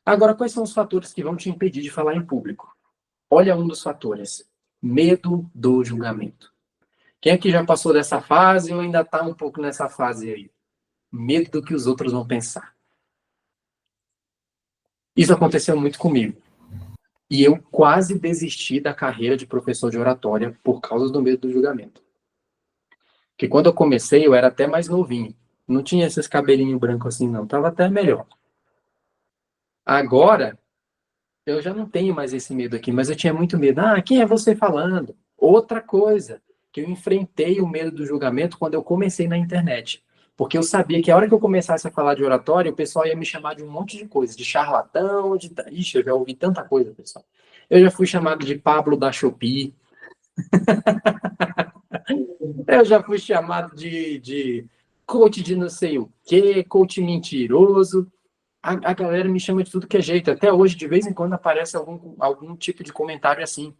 Agora, quais são os fatores que vão te impedir de falar em público? Olha um dos fatores. Medo do julgamento. Quem aqui já passou dessa fase ou ainda está um pouco nessa fase aí? Medo do que os outros vão pensar. Isso aconteceu muito comigo. E eu quase desisti da carreira de professor de oratória por causa do medo do julgamento. Porque quando eu comecei, eu era até mais novinho. Não tinha esses cabelinhos brancos assim, não. Tava até melhor. Agora, eu já não tenho mais esse medo aqui, mas eu tinha muito medo. Ah, quem é você falando? Outra coisa, que eu enfrentei o medo do julgamento quando eu comecei na internet. Porque eu sabia que a hora que eu começasse a falar de oratória, o pessoal ia me chamar de um monte de coisa, de charlatão, de... Ixi, eu já ouvi tanta coisa, pessoal. Eu já fui chamado de Pablo da Shopee. Eu já fui chamado de coach de não sei o quê, coach mentiroso. A galera me chama de tudo que é jeito. Até hoje, de vez em quando, aparece algum tipo de comentário assim.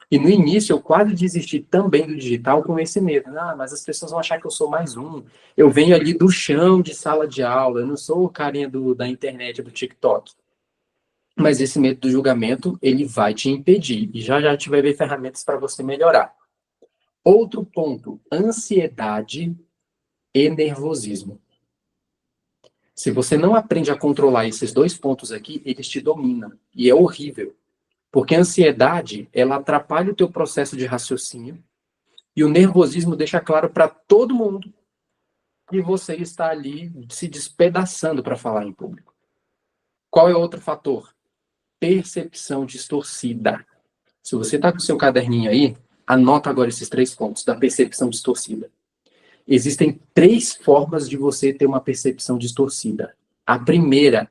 E no início, eu quase desisti também do digital com esse medo. Ah, mas as pessoas vão achar que eu sou mais um. Eu venho ali do chão de sala de aula. Eu não sou o carinha da internet, do TikTok. Mas esse medo do julgamento, ele vai te impedir. E já já a gente vai ver ferramentas para você melhorar. Outro ponto, ansiedade e nervosismo. Se você não aprende a controlar esses dois pontos aqui, eles te dominam. E é horrível. Porque a ansiedade, ela atrapalha o teu processo de raciocínio e o nervosismo deixa claro para todo mundo que você está ali se despedaçando para falar em público. Qual é outro fator? Percepção distorcida. Se você está com o seu caderninho aí, anota agora esses 3 pontos da percepção distorcida. Existem 3 formas de você ter uma percepção distorcida. A primeira,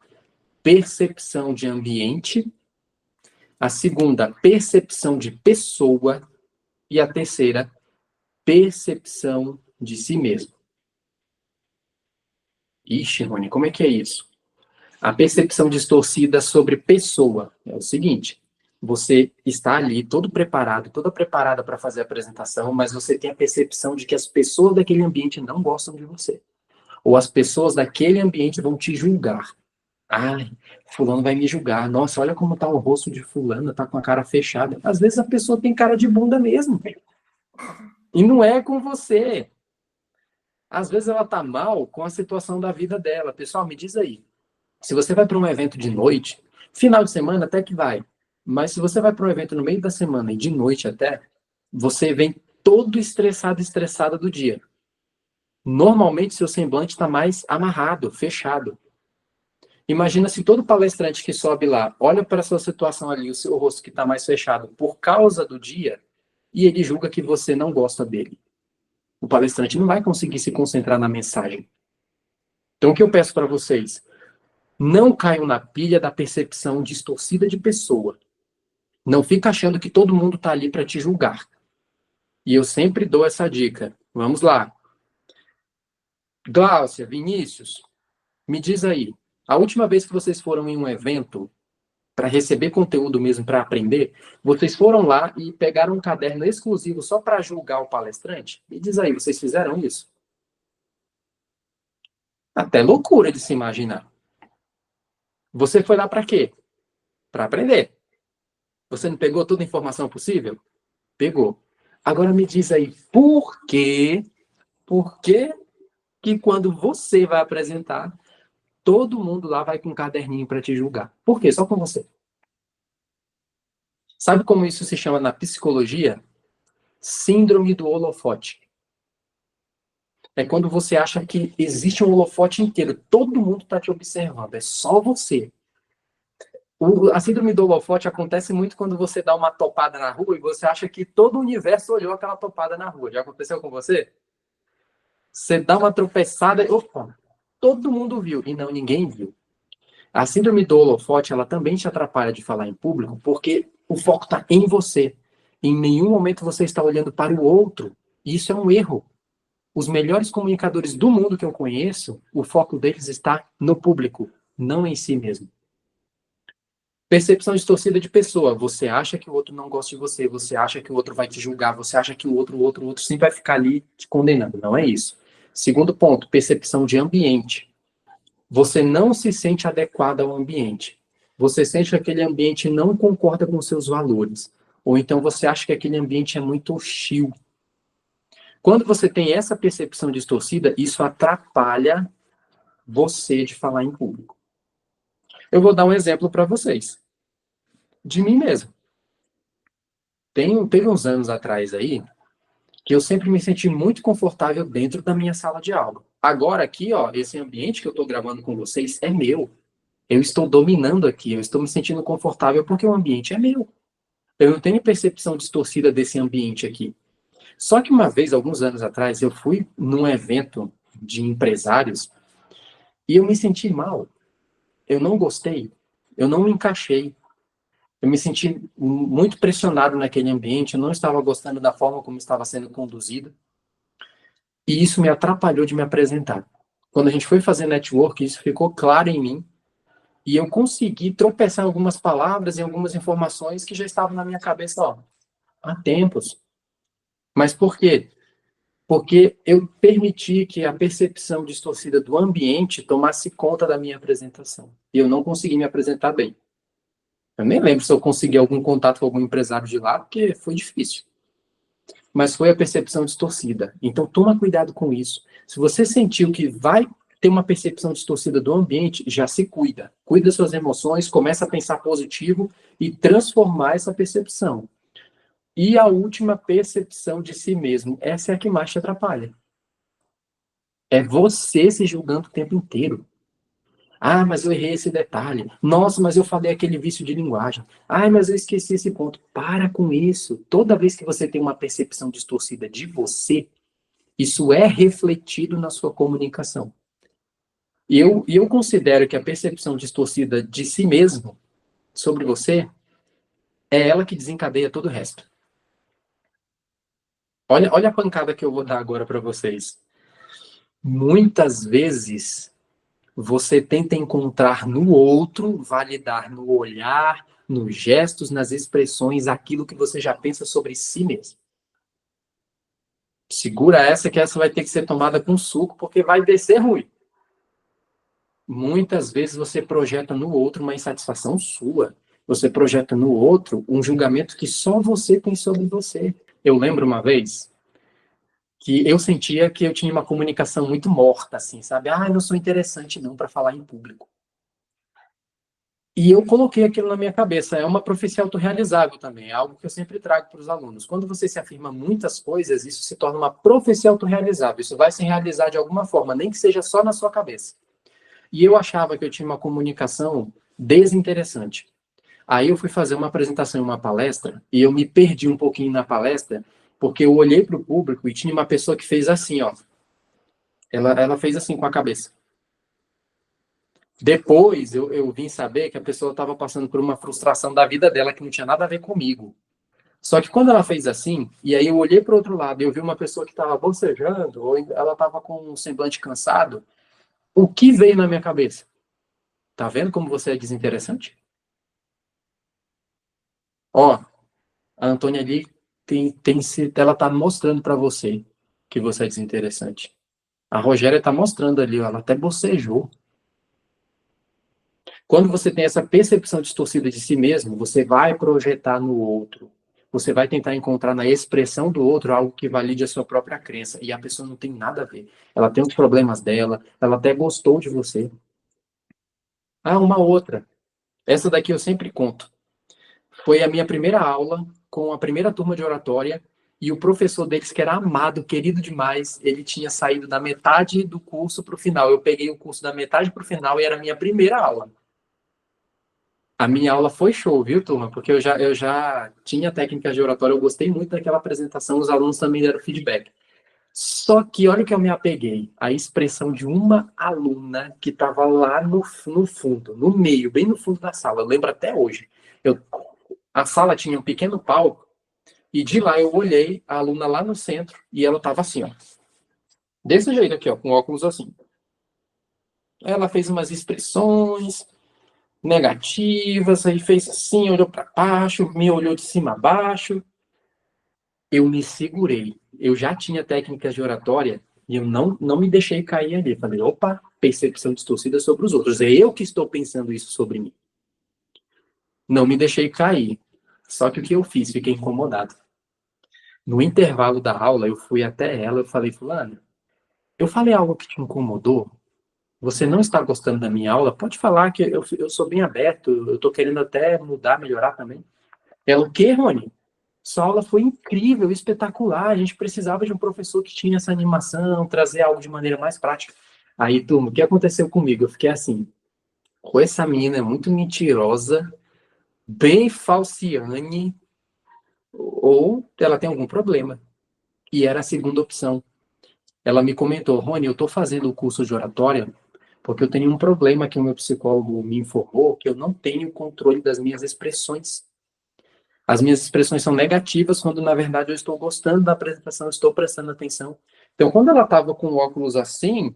percepção de ambiente. A segunda, percepção de pessoa. E a terceira, percepção de si mesmo. Ixi, Rony, como é que é isso? A percepção distorcida sobre pessoa é o seguinte: você está ali todo preparado, toda preparada para fazer a apresentação, mas você tem a percepção de que as pessoas daquele ambiente não gostam de você. Ou as pessoas daquele ambiente vão te julgar. Ai, fulano vai me julgar. Nossa, olha como tá o rosto de fulano, tá com a cara fechada. Às vezes a pessoa tem cara de bunda mesmo. E não é com você. Às vezes ela tá mal com a situação da vida dela. Pessoal, me diz aí. Se você vai para um evento de noite, final de semana até que vai. Mas se você vai para um evento no meio da semana e de noite até, você vem todo estressado, estressada do dia. Normalmente seu semblante está mais amarrado, fechado. Imagina se todo palestrante que sobe lá olha para a sua situação ali, o seu rosto que está mais fechado por causa do dia, e ele julga que você não gosta dele. O palestrante não vai conseguir se concentrar na mensagem. Então, o que eu peço para vocês? Não caiam na pilha da percepção distorcida de pessoa. Não fica achando que todo mundo está ali para te julgar. E eu sempre dou essa dica. Vamos lá. Gláucia, Vinícius, me diz aí. A última vez que vocês foram em um evento para receber conteúdo mesmo, para aprender, vocês foram lá e pegaram um caderno exclusivo só para julgar o palestrante? Me diz aí, vocês fizeram isso? Até loucura de se imaginar. Você foi lá para quê? Para aprender. Você não pegou toda a informação possível? Pegou. Agora me diz aí, por que que quando você vai apresentar, todo mundo lá vai com um caderninho para te julgar? Por quê? Só com você. Sabe como isso se chama na psicologia? Síndrome do holofote. É quando você acha que existe um holofote inteiro, todo mundo está te observando, é só você. A síndrome do holofote acontece muito quando você dá uma topada na rua e você acha que todo o universo olhou aquela topada na rua. Já aconteceu com você? Você dá uma tropeçada, opa, todo mundo viu, e não, ninguém viu. A síndrome do holofote, ela também te atrapalha de falar em público, porque o foco está em você. Em nenhum momento você está olhando para o outro. E isso é um erro. Os melhores comunicadores do mundo que eu conheço, o foco deles está no público, não em si mesmo. Percepção distorcida de pessoa. Você acha que o outro não gosta de você, você acha que o outro vai te julgar, você acha que o outro sempre vai ficar ali te condenando. Não é isso. Segundo ponto, percepção de ambiente. Você não se sente adequado ao ambiente. Você sente que aquele ambiente não concorda com seus valores. Ou então você acha que aquele ambiente é muito hostil. Quando você tem essa percepção distorcida, isso atrapalha você de falar em público. Eu vou dar um exemplo para vocês. De mim mesmo. Teve uns anos atrás aí, que eu sempre me senti muito confortável dentro da minha sala de aula. Agora aqui, ó, esse ambiente que eu estou gravando com vocês é meu. Eu estou dominando aqui, eu estou me sentindo confortável porque o ambiente é meu. Eu não tenho percepção distorcida desse ambiente aqui. Só que uma vez, alguns anos atrás, eu fui num evento de empresários e eu me senti mal. Eu não gostei. Eu não me encaixei. Eu me senti muito pressionado naquele ambiente, eu não estava gostando da forma como estava sendo conduzido. E isso me atrapalhou de me apresentar. Quando a gente foi fazer network, isso ficou claro em mim. E eu consegui tropeçar em algumas palavras e algumas informações que já estavam na minha cabeça, ó, há tempos. Mas por quê? Porque eu permiti que a percepção distorcida do ambiente tomasse conta da minha apresentação. E eu não consegui me apresentar bem. Eu nem lembro se eu consegui algum contato com algum empresário de lá, porque foi difícil. Mas foi a percepção distorcida. Então, toma cuidado com isso. Se você sentiu que vai ter uma percepção distorcida do ambiente, já se cuida. Cuida das suas emoções, começa a pensar positivo e transformar essa percepção. E a última, percepção de si mesmo. Essa é a que mais te atrapalha. É você se julgando o tempo inteiro. Ah, mas eu errei esse detalhe. Nossa, mas eu falei aquele vício de linguagem. Ah, mas eu esqueci esse ponto. Para com isso. Toda vez que você tem uma percepção distorcida de você, isso é refletido na sua comunicação. E eu considero que a percepção distorcida de si mesmo sobre você é ela que desencadeia todo o resto. Olha a pancada que eu vou dar agora para vocês. Muitas vezes você tenta encontrar no outro, validar no olhar, nos gestos, nas expressões, aquilo que você já pensa sobre si mesmo. Segura essa, que essa vai ter que ser tomada com suco, porque vai descer ruim. Muitas vezes você projeta no outro uma insatisfação sua. Você projeta no outro um julgamento que só você tem sobre você. Eu lembro uma vez que eu sentia que eu tinha uma comunicação muito morta, assim, sabe? Ah, eu não sou interessante não para falar em público. E eu coloquei aquilo na minha cabeça. É uma profecia autorrealizável também, é algo que eu sempre trago para os alunos. Quando você se afirma muitas coisas, isso se torna uma profecia autorrealizável. Isso vai se realizar de alguma forma, nem que seja só na sua cabeça. E eu achava que eu tinha uma comunicação desinteressante. Aí eu fui fazer uma apresentação em uma palestra e eu me perdi um pouquinho na palestra, porque eu olhei para o público e tinha uma pessoa que fez assim, ó. Ela fez assim com a cabeça. Depois eu vim saber que a pessoa estava passando por uma frustração da vida dela que não tinha nada a ver comigo. Só que quando ela fez assim, e aí eu olhei para o outro lado e eu vi uma pessoa que estava bocejando, ou ela estava com um semblante cansado, o que veio na minha cabeça? Tá vendo como você é desinteressante? Ó, a Antônia ali ela tá mostrando para você que você é desinteressante. A Rogéria tá mostrando ali, ó, ela até bocejou. Quando você tem essa percepção distorcida de si mesmo, você vai projetar no outro. Você vai tentar encontrar na expressão do outro algo que valide a sua própria crença. E a pessoa não tem nada a ver. Ela tem os problemas dela, ela até gostou de você. Ah, uma outra. Essa daqui eu sempre conto. Foi a minha primeira aula com a primeira turma de oratória e o professor deles, que era amado, querido demais, ele tinha saído da metade do curso para o final. Eu peguei o curso da metade para o final e era a minha primeira aula. A minha aula foi show, viu, turma? Porque eu já tinha técnicas de oratória, eu gostei muito daquela apresentação, os alunos também deram feedback. Só que olha o que eu me apeguei, a expressão de uma aluna que estava lá no fundo, no meio, bem no fundo da sala, eu lembro até hoje. A sala tinha um pequeno palco, e de lá eu olhei a aluna lá no centro, e ela estava assim, ó. Desse jeito aqui, ó, com óculos assim. Ela fez umas expressões negativas, aí fez assim, olhou para baixo, me olhou de cima a baixo. Eu me segurei. Eu já tinha técnicas de oratória e eu não me deixei cair ali. Falei, opa, percepção distorcida sobre os outros. É eu que estou pensando isso sobre mim. Não me deixei cair. Só que o que eu fiz? Fiquei incomodado. No intervalo da aula, eu fui até ela, eu falei, fulano, eu falei algo que te incomodou? Você não está gostando da minha aula? Pode falar que eu sou bem aberto, eu estou querendo até mudar, melhorar também. Ela, o quê, Rony? Sua aula foi incrível, espetacular. A gente precisava de um professor que tinha essa animação, trazer algo de maneira mais prática. Aí, turma, o que aconteceu comigo? Eu fiquei assim, com essa menina é muito mentirosa, bem falciane, ou ela tem algum problema. E era a segunda opção. Ela me comentou, Rony, eu estou fazendo o curso de oratória porque eu tenho um problema que o meu psicólogo me informou, que eu não tenho controle das minhas expressões. As minhas expressões são negativas quando, na verdade, eu estou gostando da apresentação, estou prestando atenção. Então, quando ela estava com o óculos assim,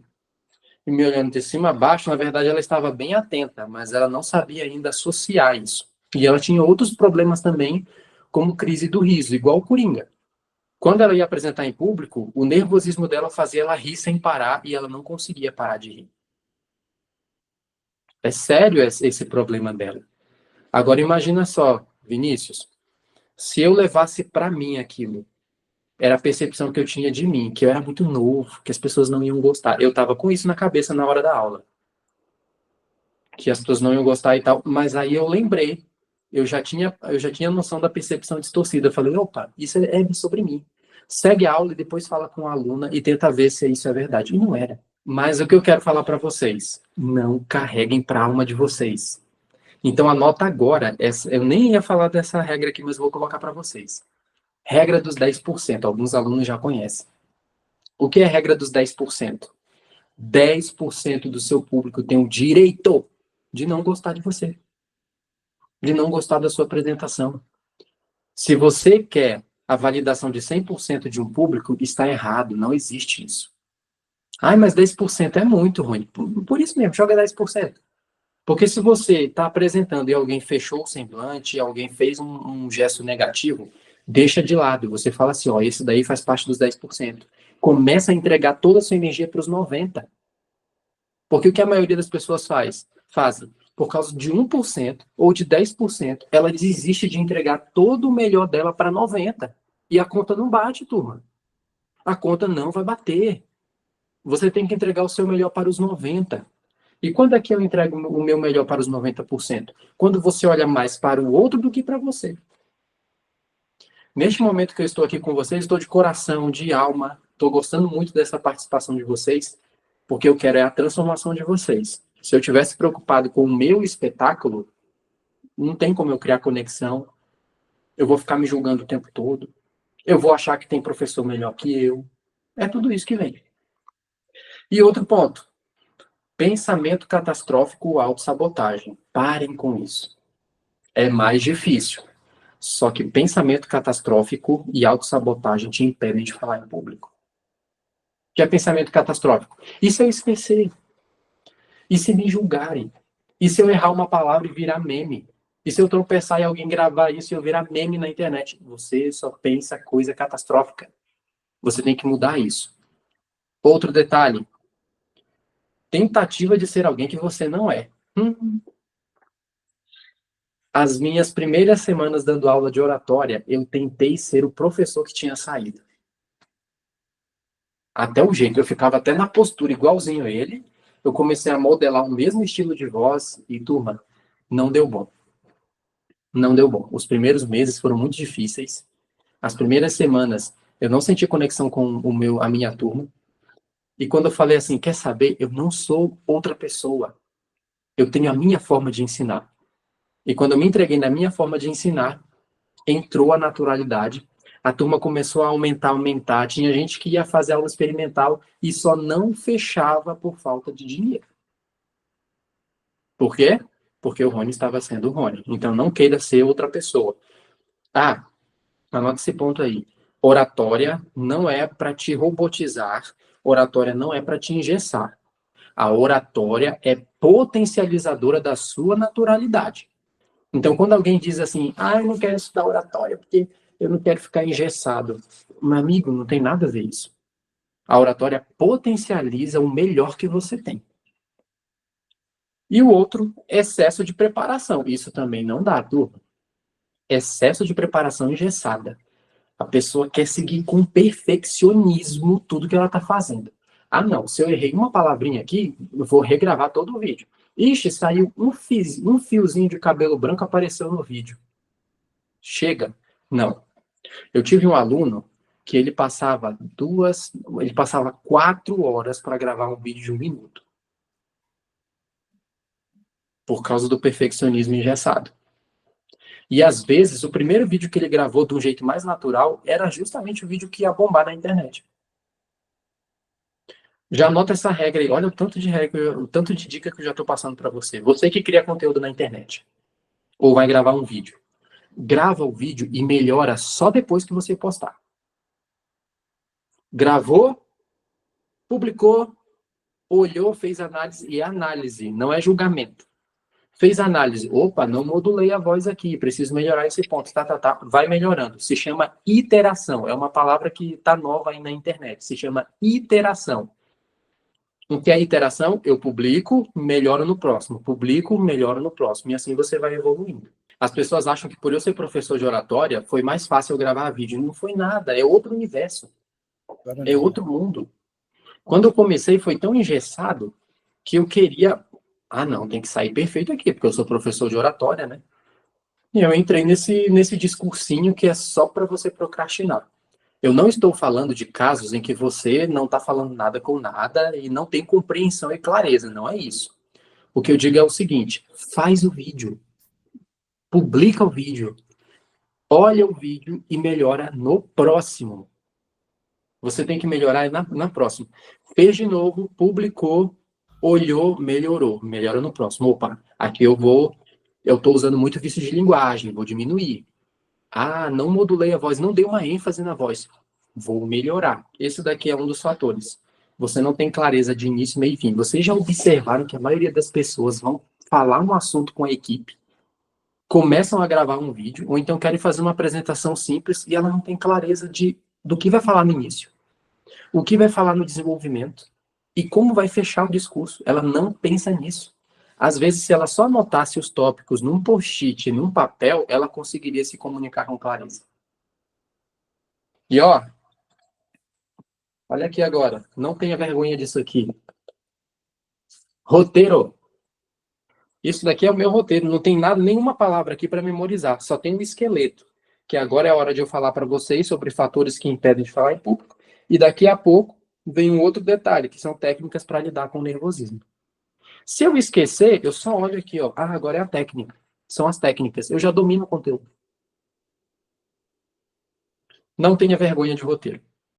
e me olhando de cima a baixo, na verdade, ela estava bem atenta, mas ela não sabia ainda associar isso. E ela tinha outros problemas também, como crise do riso, igual o Coringa. Quando ela ia apresentar em público, o nervosismo dela fazia ela rir sem parar e ela não conseguia parar de rir. É sério esse problema dela. Agora imagina só, Vinícius, se eu levasse para mim aquilo, era a percepção que eu tinha de mim, que eu era muito novo, que as pessoas não iam gostar. Eu estava com isso na cabeça na hora da aula, que as pessoas não iam gostar e tal, mas aí eu lembrei, eu já tinha noção da percepção distorcida. Eu falei, opa, isso é sobre mim. Segue a aula e depois fala com a aluna e tenta ver se isso é verdade. E não era. Mas o que eu quero falar para vocês, não carreguem para a alma de vocês. Então anota agora, eu nem ia falar dessa regra aqui, mas vou colocar para vocês. Regra dos 10%, alguns alunos já conhecem. O que é a regra dos 10%? 10% do seu público tem o direito de não gostar de você, de não gostar da sua apresentação. Se você quer a validação de 100% de um público, está errado, não existe isso. Ai, mas 10% é muito ruim. Por isso mesmo, joga 10%. Porque se você está apresentando e alguém fechou o semblante, alguém fez um gesto negativo, deixa de lado. Você fala assim, ó, esse daí faz parte dos 10%. Começa a entregar toda a sua energia para os 90%. Porque o que a maioria das pessoas fazem? Por causa de 1% ou de 10%, ela desiste de entregar todo o melhor dela para 90%. E a conta não bate, turma. A conta não vai bater. Você tem que entregar o seu melhor para os 90%. E quando é que eu entrego o meu melhor para os 90%? Quando você olha mais para o outro do que para você. Neste momento que eu estou aqui com vocês, estou de coração, de alma, estou gostando muito dessa participação de vocês, porque eu quero a transformação de vocês. Se eu tivesse preocupado com o meu espetáculo, não tem como eu criar conexão, eu vou ficar me julgando o tempo todo, eu vou achar que tem professor melhor que eu. É tudo isso que vem. E outro ponto, pensamento catastrófico ou autossabotagem. Parem com isso. É mais difícil. Só que pensamento catastrófico e autossabotagem te impedem de falar em público. O que é pensamento catastrófico? E se eu esquecer? E se me julgarem? E se eu errar uma palavra e virar meme? E se eu tropeçar e alguém gravar isso e eu virar meme na internet? Você só pensa coisa catastrófica. Você tem que mudar isso. Outro detalhe. Tentativa de ser alguém que você não é. As minhas primeiras semanas dando aula de oratória, eu tentei ser o professor que tinha saído. Até o jeito, eu ficava até na postura igualzinho a ele. Eu comecei a modelar o mesmo estilo de voz e, turma, não deu bom. Não deu bom. Os primeiros meses foram muito difíceis. As primeiras semanas, eu não senti conexão com a minha turma. E quando eu falei assim, quer saber? Eu não sou outra pessoa. Eu tenho a minha forma de ensinar. E quando eu me entreguei na minha forma de ensinar, entrou a naturalidade. A turma começou a aumentar. Tinha gente que ia fazer aula experimental e só não fechava por falta de dinheiro. Por quê? Porque o Rony estava sendo o Rony. Então não queira ser outra pessoa. Ah, anota esse ponto aí. Oratória não é para te robotizar. Oratória não é para te engessar. A oratória é potencializadora da sua naturalidade. Então, quando alguém diz assim, eu não quero estudar oratória porque eu não quero ficar engessado. Meu amigo, não tem nada a ver isso. A oratória potencializa o melhor que você tem. E o outro, excesso de preparação. Isso também não dá, turma. Excesso de preparação engessada. A pessoa quer seguir com perfeccionismo tudo que ela está fazendo. Ah, não, se eu errei uma palavrinha aqui, eu vou regravar todo o vídeo. Ixi, saiu um fiozinho de cabelo branco apareceu no vídeo. Chega. Não. Eu tive um aluno que ele passava 4 horas para gravar um vídeo de 1 minuto. Por causa do perfeccionismo engessado. E às vezes, o primeiro vídeo que ele gravou de um jeito mais natural era justamente o vídeo que ia bombar na internet. Já anota essa regra aí. Olha o tanto de regra, o tanto de dica que eu já estou passando para você. Você que cria conteúdo na internet ou vai gravar um vídeo. Grava o vídeo e melhora só depois que você postar. Gravou, publicou, olhou, fez análise. E análise não é julgamento. Fez análise. Opa, não modulei a voz aqui. Preciso melhorar esse ponto. Tá. Vai melhorando. Se chama iteração. É uma palavra que está nova aí na internet. Se chama iteração. O que é iteração? Eu publico, melhoro no próximo. Publico, melhoro no próximo. E assim você vai evoluindo. As pessoas acham que por eu ser professor de oratória, foi mais fácil eu gravar vídeo. Não foi nada. É outro universo. É outro mundo. Quando eu comecei, foi tão engessado que eu queria... Ah, não, tem que sair perfeito aqui, porque eu sou professor de oratória, né? E eu entrei nesse discursinho que é só para você procrastinar. Eu não estou falando de casos em que você não está falando nada com nada e não tem compreensão e clareza, não é isso. O que eu digo é o seguinte: faz o vídeo, publica o vídeo, olha o vídeo e melhora no próximo. Você tem que melhorar na próxima. Fez de novo, publicou, olhou, melhorou. Melhora no próximo. Opa, aqui eu estou usando muito vício de linguagem, vou diminuir. Ah, não modulei a voz, não dei uma ênfase na voz. Vou melhorar. Esse daqui é um dos fatores. Você não tem clareza de início, meio e fim. Vocês já observaram que a maioria das pessoas vão falar um assunto com a equipe, começam a gravar um vídeo, ou então querem fazer uma apresentação simples e ela não tem clareza do que vai falar no início, o que vai falar no desenvolvimento e como vai fechar o discurso. Ela não pensa nisso. Às vezes, se ela só anotasse os tópicos num post-it, num papel, ela conseguiria se comunicar com clareza. E ó, olha aqui agora, não tenha vergonha disso aqui. Roteiro. Isso daqui é o meu roteiro, não tem nada, nenhuma palavra aqui para memorizar, só tem um esqueleto, que agora é a hora de eu falar para vocês sobre fatores que impedem de falar em público, e daqui a pouco vem um outro detalhe, que são técnicas para lidar com o nervosismo. Se eu esquecer, eu só olho aqui, ó, agora é a técnica, são as técnicas, eu já domino o conteúdo. Não tenha vergonha de roteiro.